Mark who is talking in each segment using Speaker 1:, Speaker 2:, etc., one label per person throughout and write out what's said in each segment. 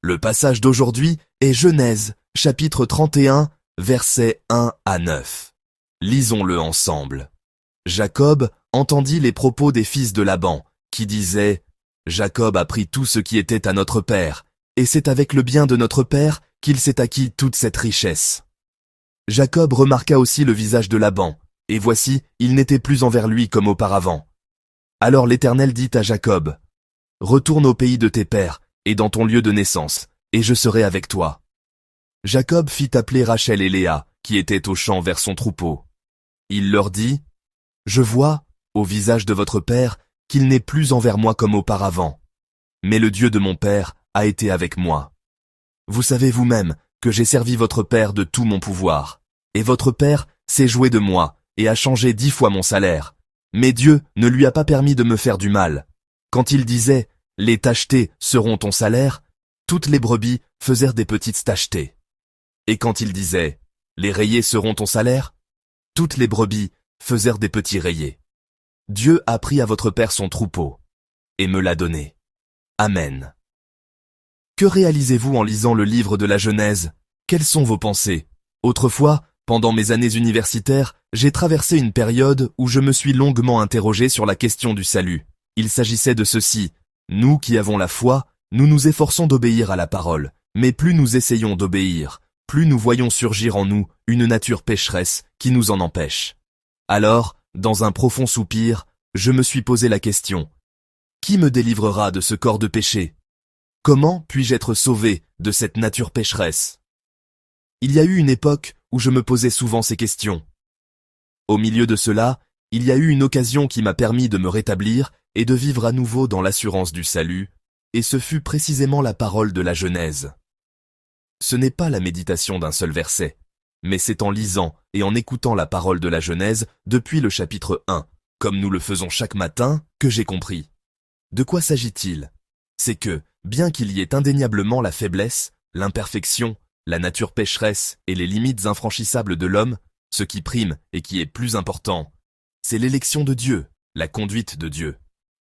Speaker 1: Le passage d'aujourd'hui est Genèse, chapitre 31, versets 1 à 9. Lisons-le ensemble. Jacob entendit les propos des fils de Laban, qui disaient « Jacob a pris tout ce qui était à notre père, et c'est avec le bien de notre père qu'il s'est acquis toute cette richesse. » Jacob remarqua aussi le visage de Laban, et voici, il n'était plus envers lui comme auparavant. Alors l'Éternel dit à Jacob « Retourne au pays de tes pères, et dans ton lieu de naissance, et je serai avec toi. » Jacob fit appeler Rachel et Léa, qui étaient au champ vers son troupeau. Il leur dit « Je vois, au visage de votre père, qu'il n'est plus envers moi comme auparavant. Mais le Dieu de mon père a été avec moi. Vous savez vous-même que j'ai servi votre père de tout mon pouvoir, et votre père s'est joué de moi et a changé 10 fois mon salaire. Mais Dieu ne lui a pas permis de me faire du mal. Quand il disait « Les tachetés seront ton salaire », toutes les brebis faisèrent des petites tachetés. Et quand il disait « Les rayés seront ton salaire », toutes les brebis faisèrent des petits rayés. Dieu a pris à votre père son troupeau, et me l'a donné. Amen. Que réalisez-vous en lisant le livre de la Genèse? Quelles sont vos pensées? Autrefois, pendant mes années universitaires, j'ai traversé une période où je me suis longuement interrogé sur la question du salut. Il s'agissait de ceci. Nous qui avons la foi, nous nous efforçons d'obéir à la parole, mais plus nous essayons d'obéir, plus nous voyons surgir en nous une nature pécheresse qui nous en empêche. Alors, dans un profond soupir, je me suis posé la question. Qui me délivrera de ce corps de péché? Comment puis-je être sauvé de cette nature pécheresse? Il y a eu une époque où je me posais souvent ces questions. Au milieu de cela, il y a eu une occasion qui m'a permis de me rétablir et de vivre à nouveau dans l'assurance du salut, et ce fut précisément la parole de la Genèse. Ce n'est pas la méditation d'un seul verset, mais c'est en lisant et en écoutant la parole de la Genèse depuis le chapitre 1, comme nous le faisons chaque matin, que j'ai compris. De quoi s'agit-il? C'est que, bien qu'il y ait indéniablement la faiblesse, l'imperfection, la nature pécheresse et les limites infranchissables de l'homme, ce qui prime et qui est plus important, c'est l'élection de Dieu, la conduite de Dieu,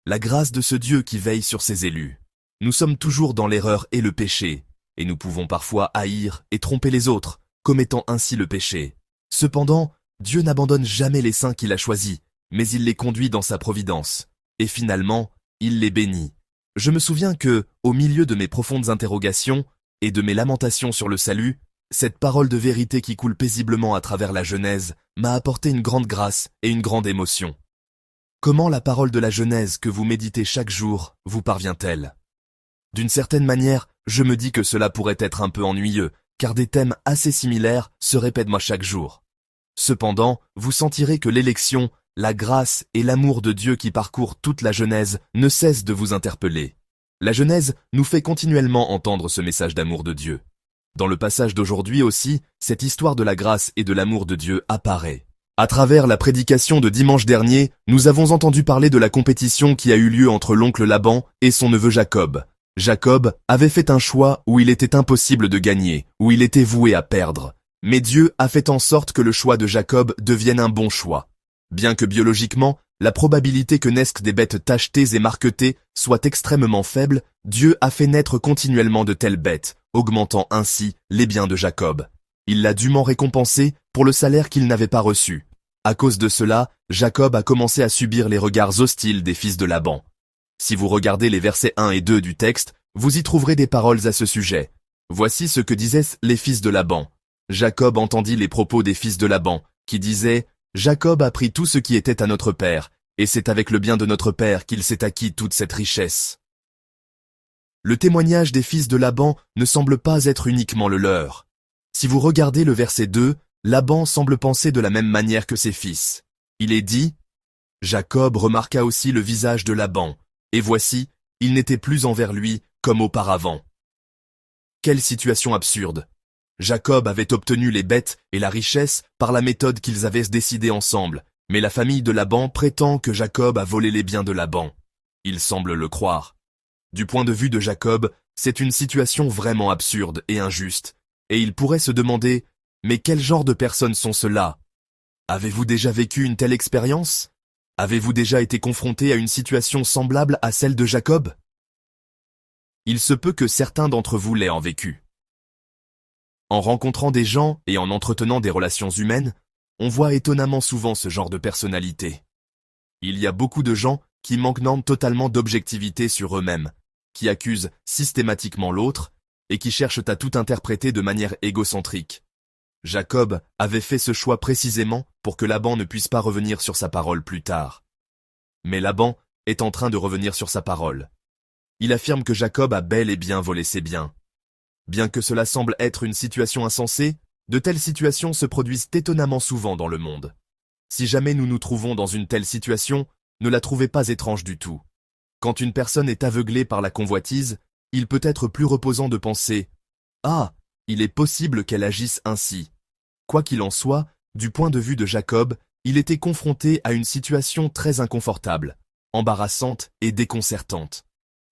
Speaker 1: la grâce de ce Dieu qui veille sur ses élus. Nous sommes toujours dans l'erreur et le péché, et nous pouvons parfois haïr et tromper les autres, commettant ainsi le péché. Cependant, Dieu n'abandonne jamais les saints qu'il a choisis, mais il les conduit dans sa providence, et finalement, il les bénit. Je me souviens que, au milieu de mes profondes interrogations et de mes lamentations sur le salut, cette parole de vérité qui coule paisiblement à travers la Genèse m'a apporté une grande grâce et une grande émotion. Comment la parole de la Genèse que vous méditez chaque jour vous parvient-elle? D'une certaine manière, je me dis que cela pourrait être un peu ennuyeux, car des thèmes assez similaires se répètent moi chaque jour. Cependant, vous sentirez que l'élection, la grâce et l'amour de Dieu qui parcourt toute la Genèse ne cessent de vous interpeller. La Genèse nous fait continuellement entendre ce message d'amour de Dieu. Dans le passage d'aujourd'hui aussi, cette histoire de la grâce et de l'amour de Dieu apparaît. À travers la prédication de dimanche dernier, nous avons entendu parler de la compétition qui a eu lieu entre l'oncle Laban et son neveu Jacob. Jacob avait fait un choix où il était impossible de gagner, où il était voué à perdre. Mais Dieu a fait en sorte que le choix de Jacob devienne un bon choix. Bien que biologiquement, la probabilité que naissent des bêtes tachetées et marquetées soit extrêmement faible, Dieu a fait naître continuellement de telles bêtes, augmentant ainsi les biens de Jacob. Il l'a dûment récompensé pour le salaire qu'il n'avait pas reçu. À cause de cela, Jacob a commencé à subir les regards hostiles des fils de Laban. Si vous regardez les versets 1 et 2 du texte, vous y trouverez des paroles à ce sujet. Voici ce que disaient les fils de Laban. Jacob entendit les propos des fils de Laban, qui disaient « Jacob a pris tout ce qui était à notre père, et c'est avec le bien de notre père qu'il s'est acquis toute cette richesse. » Le témoignage des fils de Laban ne semble pas être uniquement le leur. Si vous regardez le verset 2, Laban semble penser de la même manière que ses fils. Il est dit « Jacob remarqua aussi le visage de Laban, et voici, il n'était plus envers lui comme auparavant. » Quelle situation absurde! Jacob avait obtenu les bêtes et la richesse par la méthode qu'ils avaient décidé ensemble, mais la famille de Laban prétend que Jacob a volé les biens de Laban. Il semble le croire. Du point de vue de Jacob, c'est une situation vraiment absurde et injuste, et il pourrait se demander « Mais quel genre de personnes sont ceux-là? Avez-vous déjà vécu une telle expérience? Avez-vous déjà été confronté à une situation semblable à celle de Jacob? Il se peut que certains d'entre vous l'aient en vécu. En rencontrant des gens et en entretenant des relations humaines, on voit étonnamment souvent ce genre de personnalité. Il y a beaucoup de gens qui manquent totalement d'objectivité sur eux-mêmes, qui accusent systématiquement l'autre et qui cherchent à tout interpréter de manière égocentrique. Jacob avait fait ce choix précisément pour que Laban ne puisse pas revenir sur sa parole plus tard. Mais Laban est en train de revenir sur sa parole. Il affirme que Jacob a bel et bien volé ses biens. Bien que cela semble être une situation insensée, de telles situations se produisent étonnamment souvent dans le monde. Si jamais nous nous trouvons dans une telle situation, ne la trouvez pas étrange du tout. Quand une personne est aveuglée par la convoitise, il peut être plus reposant de penser « Ah, il est possible qu'elle agisse ainsi ». Quoi qu'il en soit, du point de vue de Jacob, il était confronté à une situation très inconfortable, embarrassante et déconcertante.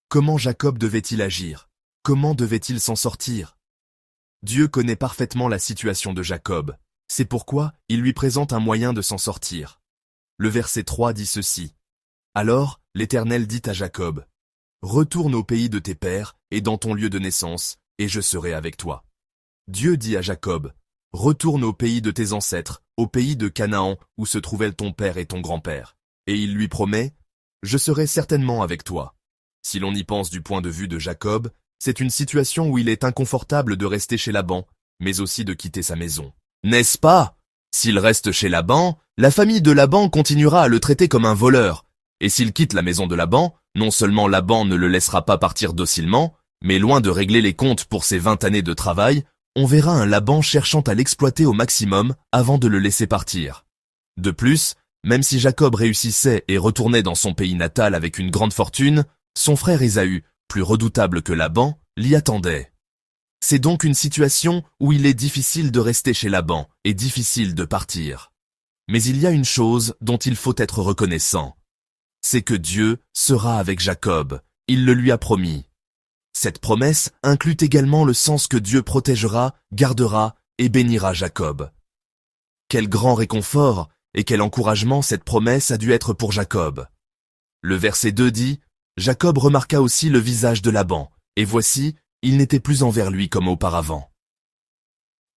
Speaker 1: Comment Jacob devait-il agir? Comment devait-il s'en sortir? Dieu connaît parfaitement la situation de Jacob. C'est pourquoi il lui présente un moyen de s'en sortir. Le verset 3 dit ceci. Alors, l'Éternel dit à Jacob, « Retourne au pays de tes pères et dans ton lieu de naissance, et je serai avec toi. » Dieu dit à Jacob, « Retourne au pays de tes ancêtres, au pays de Canaan où se trouvaient ton père et ton grand-père. » Et il lui promet, « Je serai certainement avec toi. » Si l'on y pense du point de vue de Jacob, c'est une situation où il est inconfortable de rester chez Laban, mais aussi de quitter sa maison. N'est-ce pas? S'il reste chez Laban, la famille de Laban continuera à le traiter comme un voleur. Et s'il quitte la maison de Laban, non seulement Laban ne le laissera pas partir docilement, mais loin de régler les comptes pour ses 20 années de travail, on verra un Laban cherchant à l'exploiter au maximum avant de le laisser partir. De plus, même si Jacob réussissait et retournait dans son pays natal avec une grande fortune, son frère Ésaü, plus redoutable que Laban, l'y attendait. C'est donc une situation où il est difficile de rester chez Laban et difficile de partir. Mais il y a une chose dont il faut être reconnaissant. C'est que Dieu sera avec Jacob, il le lui a promis. Cette promesse inclut également le sens que Dieu protégera, gardera et bénira Jacob. Quel grand réconfort et quel encouragement cette promesse a dû être pour Jacob. Le verset 2 dit, « Jacob remarqua aussi le visage de Laban, et voici, il n'était plus envers lui comme auparavant. »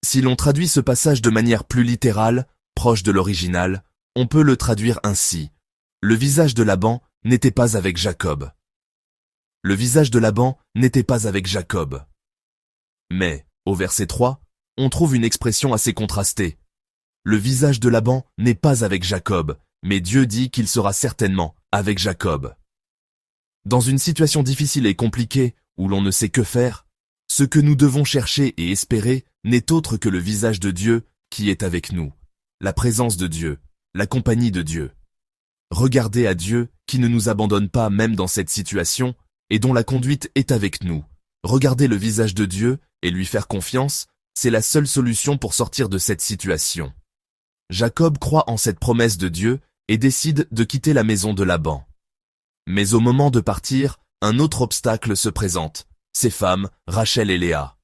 Speaker 1: Si l'on traduit ce passage de manière plus littérale, proche de l'original, on peut le traduire ainsi. Le visage de Laban n'était pas avec Jacob. Le visage de Laban n'était pas avec Jacob. Mais, au verset 3, on trouve une expression assez contrastée. Le visage de Laban n'est pas avec Jacob, mais Dieu dit qu'il sera certainement avec Jacob. Dans une situation difficile et compliquée, où l'on ne sait que faire, ce que nous devons chercher et espérer n'est autre que le visage de Dieu qui est avec nous, la présence de Dieu, la compagnie de Dieu. Regardez à Dieu qui ne nous abandonne pas même dans cette situation et dont la conduite est avec nous. Regarder le visage de Dieu et lui faire confiance, c'est la seule solution pour sortir de cette situation. Jacob croit en cette promesse de Dieu et décide de quitter la maison de Laban. Mais au moment de partir, un autre obstacle se présente, ses femmes, Rachel et Léa.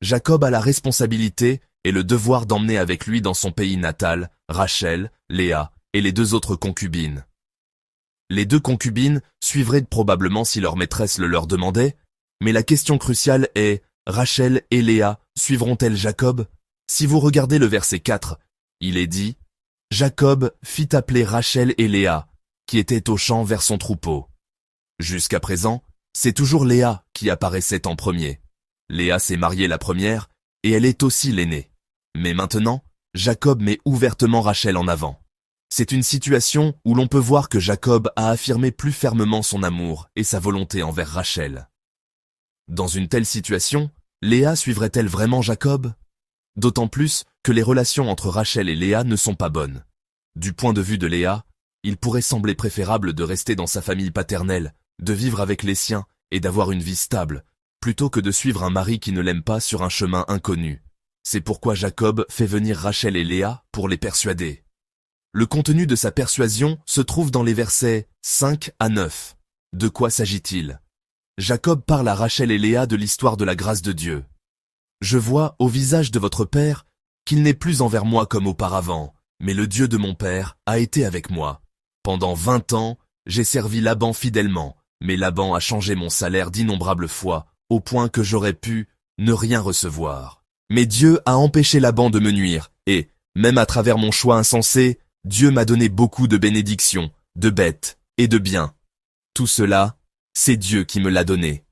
Speaker 1: Jacob a la responsabilité et le devoir d'emmener avec lui dans son pays natal, Rachel, Léa et les 2 autres concubines. Les 2 concubines suivraient probablement si leur maîtresse le leur demandait, mais la question cruciale est, Rachel et Léa suivront-elles Jacob? Si vous regardez le verset 4, il est dit, Jacob fit appeler Rachel et Léa, qui étaient au champ vers son troupeau. Jusqu'à présent, c'est toujours Léa qui apparaissait en premier. Léa s'est mariée la première, et elle est aussi l'aînée. Mais maintenant, Jacob met ouvertement Rachel en avant. C'est une situation où l'on peut voir que Jacob a affirmé plus fermement son amour et sa volonté envers Rachel. Dans une telle situation, Léa suivrait-elle vraiment Jacob? D'autant plus que les relations entre Rachel et Léa ne sont pas bonnes. Du point de vue de Léa, il pourrait sembler préférable de rester dans sa famille paternelle, de vivre avec les siens et d'avoir une vie stable, plutôt que de suivre un mari qui ne l'aime pas sur un chemin inconnu. C'est pourquoi Jacob fait venir Rachel et Léa pour les persuader. Le contenu de sa persuasion se trouve dans les versets 5 à 9. De quoi s'agit-il? Jacob parle à Rachel et Léa de l'histoire de la grâce de Dieu. « Je vois au visage de votre père qu'il n'est plus envers moi comme auparavant, mais le Dieu de mon père a été avec moi. Pendant 20 ans, j'ai servi Laban fidèlement, mais Laban a changé mon salaire d'innombrables fois, au point que j'aurais pu ne rien recevoir. Mais Dieu a empêché Laban de me nuire, et, même à travers mon choix insensé, Dieu m'a donné beaucoup de bénédictions, de bêtes et de biens. Tout cela, c'est Dieu qui me l'a donné.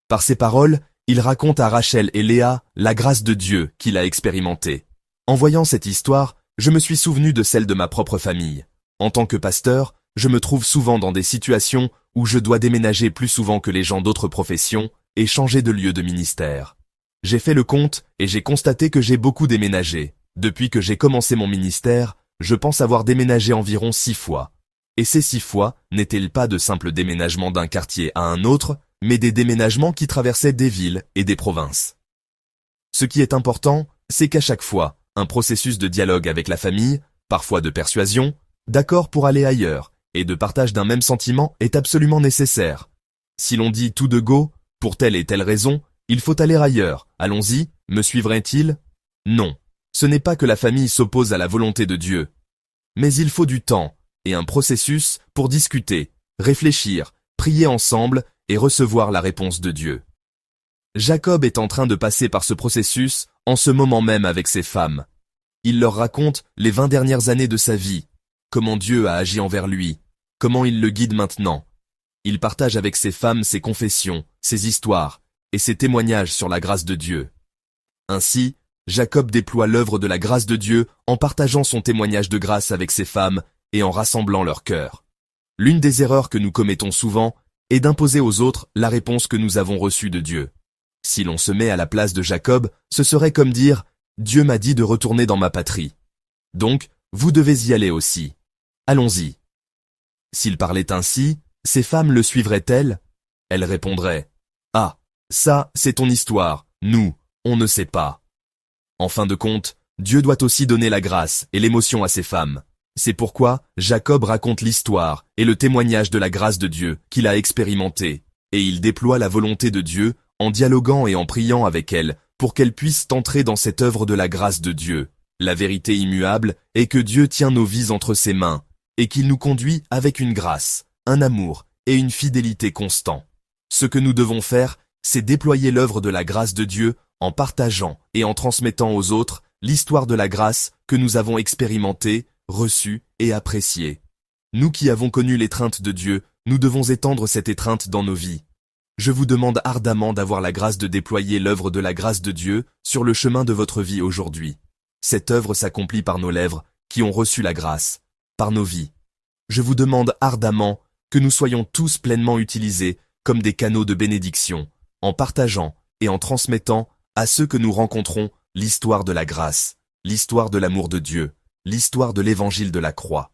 Speaker 1: Par ces paroles, il raconte à Rachel et Léa la grâce de Dieu qu'il a expérimentée. En voyant cette histoire, je me suis souvenu de celle de ma propre famille. En tant que pasteur, je me trouve souvent dans des situations où je dois déménager plus souvent que les gens d'autres professions et changer de lieu de ministère. J'ai fait le compte et j'ai constaté que j'ai beaucoup déménagé. Depuis que j'ai commencé mon ministère, je pense avoir déménagé environ 6 fois. Et ces 6 fois n'étaient pas de simples déménagements d'un quartier à un autre, mais des déménagements qui traversaient des villes et des provinces. Ce qui est important, c'est qu'à chaque fois, un processus de dialogue avec la famille, parfois de persuasion, d'accord pour aller ailleurs, et de partage d'un même sentiment est absolument nécessaire. Si l'on dit tout de go, pour telle et telle raison, il faut aller ailleurs, allons-y, me suivrait-il? Non, ce n'est pas que la famille s'oppose à la volonté de Dieu. Mais il faut du temps, et un processus pour discuter, réfléchir, prier ensemble et recevoir la réponse de Dieu. Jacob est en train de passer par ce processus en ce moment même avec ses femmes. Il leur raconte les 20 dernières années de sa vie, comment Dieu a agi envers lui, comment il le guide maintenant. Il partage avec ses femmes ses confessions, ses histoires et ses témoignages sur la grâce de Dieu. Ainsi, Jacob déploie l'œuvre de la grâce de Dieu en partageant son témoignage de grâce avec ses femmes et en rassemblant leur cœur. L'une des erreurs que nous commettons souvent est d'imposer aux autres la réponse que nous avons reçue de Dieu. Si l'on se met à la place de Jacob, ce serait comme dire « Dieu m'a dit de retourner dans ma patrie. Donc, vous devez y aller aussi. Allons-y. » S'il parlait ainsi, ses femmes le suivraient-elles? Elles répondraient « Ah, ça, c'est ton histoire, nous, on ne sait pas. » En fin de compte, Dieu doit aussi donner la grâce et l'émotion à ses femmes. C'est pourquoi Jacob raconte l'histoire et le témoignage de la grâce de Dieu qu'il a expérimenté, et il déploie la volonté de Dieu en dialoguant et en priant avec elle pour qu'elle puisse entrer dans cette œuvre de la grâce de Dieu. La vérité immuable est que Dieu tient nos vies entre ses mains et qu'il nous conduit avec une grâce, un amour et une fidélité constants. Ce que nous devons faire, c'est déployer l'œuvre de la grâce de Dieu en partageant et en transmettant aux autres l'histoire de la grâce que nous avons expérimentée, reçue et appréciée. Nous qui avons connu l'étreinte de Dieu, nous devons étendre cette étreinte dans nos vies. Je vous demande ardemment d'avoir la grâce de déployer l'œuvre de la grâce de Dieu sur le chemin de votre vie aujourd'hui. Cette œuvre s'accomplit par nos lèvres qui ont reçu la grâce, par nos vies. Je vous demande ardemment que nous soyons tous pleinement utilisés comme des canaux de bénédiction, en partageant et en transmettant à ceux que nous rencontrons l'histoire de la grâce, l'histoire de l'amour de Dieu, l'histoire de l'évangile de la croix.